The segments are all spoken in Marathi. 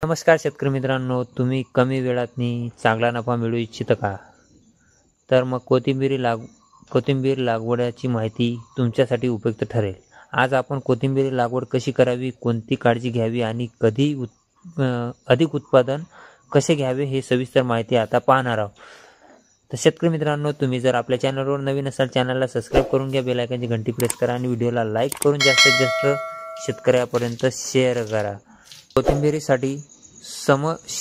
नमस्कार शेतकरी मित्रांनो, तुम्ही कमी वेळात चांगला नफा मिळवू इच्छिता का? तर मग कोथिंबीर लागवडाची माहिती तुमच्यासाठी उपयुक्त ठरेल. आज आपण कोथिंबीर लागवड कशी करावी, कोणती काळजी घ्यावी आणि अधिक उत्पादन कसे घ्यावे हे सविस्तर माहिती आता पाहणार आहोत. तर शेतकरी मित्रांनो, तुम्ही जर आपल्या चॅनलवर नवीन असाल चॅनलला सबस्क्राईब करून घ्या, बेल आयकॉनची घंटी प्रेस करा आणि व्हिडिओला लाईक करून जास्तीत जास्त शेतकऱ्यापर्यंत शेअर करा. कोथिंबीरीसाठी समशीतोष्ण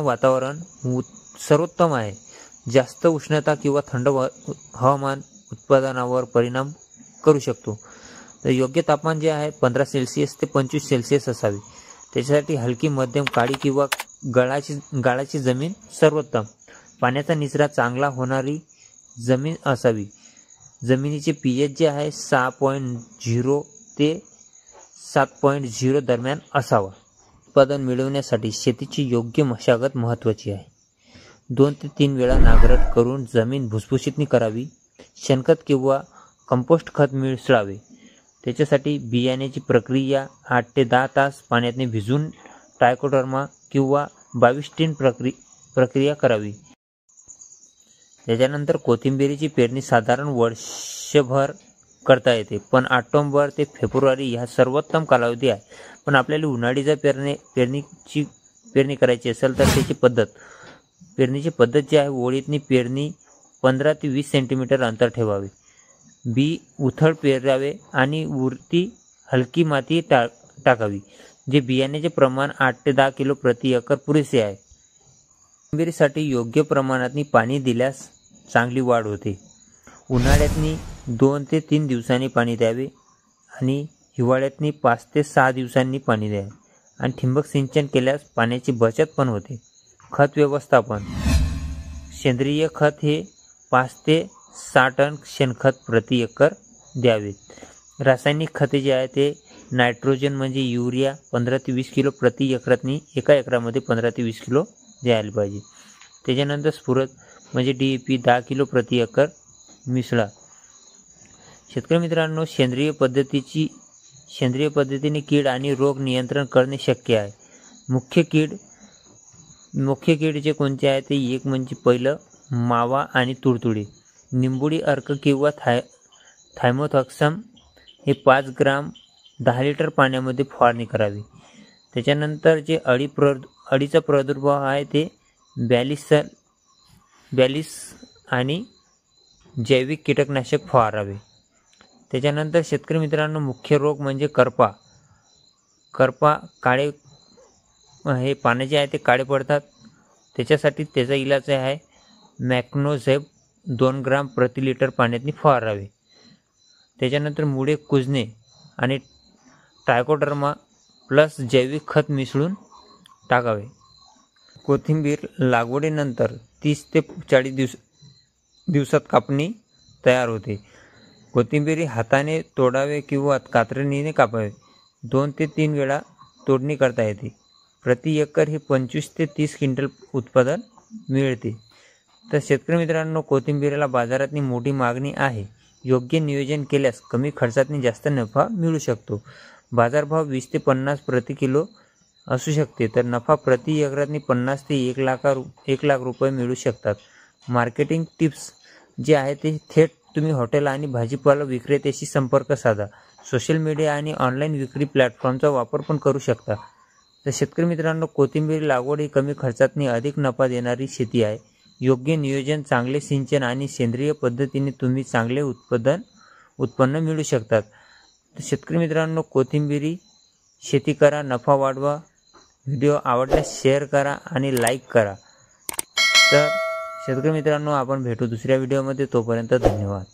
वातावरण सर्वोत्तम आहे. जास्त उष्णता किंवा थंड हवामान उत्पादनावर परिणाम करू शकतो. तर योग्य तापमान जे आहे 15 सेल्सिअस ते 25 सेल्सिअस असावे. त्याच्यासाठी हलकी मध्यम काळी किंवा गाळाची जमीन सर्वोत्तम. पाण्याचा निचरा चांगला होणारी जमीन असावी. जमिनीचे पीएच जे आहे 6.0 ते 7.0 दरम्यान असावा. उत्पादन मिळवण्यासाठी शेतीची योग्य मशागत महत्त्वाची आहे. 2 ते 3 वेळा नांगरट करून जमीन भुसभुशीत करावी. शेणखत किंवा कंपोस्ट खत मिसळावे. त्याच्यासाठी बियाण्याची प्रक्रिया 8 ते 10 तास पाण्याने भिजवून ट्रायकोडर्मा किंवा 22 टीन प्रक्रिया करावी. त्याच्यानंतर कोथिंबीरीची पेरणी साधारण वर्षभर करता येते, पण ऑक्टोबर ते फेब्रुवारी हा सर्वोत्तम कालावधी आहे. पण आपल्याला उन्हाळी जर पेरणी करायची असेल तर पेरणीची पद्धत जी आहे, ओळीतनी पेरणी 15 ते 20 सेंटीमीटर अंतर ठेवावे. बी उथळ पेरावे आणि उरती हलकी माती टाकावी. जे बियाण्याचे प्रमाण 8 ते 10 किलो प्रति एकर पुरेसे आहे. कोथिंबीरीसाठी योग्य प्रमाणात पाणी दिल्यास चांगली वाढ होते. उन्हाळ्यातनी 2 ते 3 दिवसांनी पाणी द्यावे आणि हिवाळ्यातनी 5 ते 6 दिवसांनी पाणी द्यावे आणि ठिबक सिंचन केल्यास पाण्याची बचत पण होते. खत व्यवस्थापन. सेंद्रिय खत हे 5 ते 6 टन शेणखत प्रति एकर द्यावेत. रासायनिक खते जे आहे ते नायट्रोजन म्हणजे युरिया 15 ते 20 किलो प्रति एकरातनी एका एकरामध्ये 15 ते 20 किलो द्यायला पाहिजे. त्याच्यानंतर स्फुरद म्हणजे DAP 10 किलो प्रति एकर मिसळा. शेतकरी मित्रांनो, सेंद्रिय पद्धतीने कीड आणि रोग नियंत्रण करणे शक्य आहे. मुख्य कीड जे कोणते आहे ते एक म्हणजे पहिलं मावा आणि तुडतुडे. निंबुडी अर्क किंवा थायमोथॉक्सम हे 5 ग्राम 10 लिटर पाण्यामध्ये फवारणी करावी. त्याच्यानंतर जे अळीचा प्रादुर्भाव आहे ते बॅलिस आणि जैविक कीटकनाशक फवारावे. त्याच्यानंतर शेतकरी मित्रांनो, मुख्य रोग म्हणजे करपा काळे हे पाने जे आहे ते काळे पडतात. त्याच्यासाठी त्याचा इलाज आहे मॅक्नोझेब 2 ग्राम प्रति लिटर पाण्यात फवारावे. त्याच्यानंतर मुळे कुजणे आणि ट्रायकोडर्मा प्लस जैविक खत मिसळून टाकावे. कोथिंबीर लागवडीनंतर 30 ते 40 दिवसात कापणी तयार होते. कोथिंबीर हाताने तोडावे किंवा कात्रणीने कापावे. 2 ते 3 वेळा तोडणी करता येते. प्रति एकर हे 25 ते 30 क्विंटल उत्पादन मिळते. तर शेतकरी मित्रांनो, कोथिंबीरीला बाजारात मोठी मागणी आहे. योग्य नियोजन केल्यास कमी खर्चात जास्त नफा मिळू शकतो. बाजारभाव 20 ते 50 प्रति किलो असू शकते. तर नफा प्रति एकरात 50 ते 1 लाख रुपये मिळू शकतात. मार्केटिंग टिप्स जे आहे ते थेट तुम्ही हॉटेल आणि भाजीपाला विक्रेत्याशी संपर्क साधा. सोशल मीडिया आणि ऑनलाईन विक्री प्लॅटफॉर्मचा वापर पण करू शकता. तर शेतकरी मित्रांनो, कोथिंबीर लागवड ही कमी खर्चात अधिक नफा देणारी शेती आहे. योग्य नियोजन, चांगले सिंचन आणि सेंद्रिय पद्धतीने तुम्ही चांगले उत्पन्न मिळू शकतात. तर शेतकरी मित्रांनो, कोथिंबीरी शेती करा, नफा वाढवा. व्हिडिओ आवडल्यास शेअर करा आणि लाईक करा. तर शेतकरी मित्रांनो, आपण भेटू दुसऱ्या व्हिडिओमध्ये. तोपर्यंत धन्यवाद.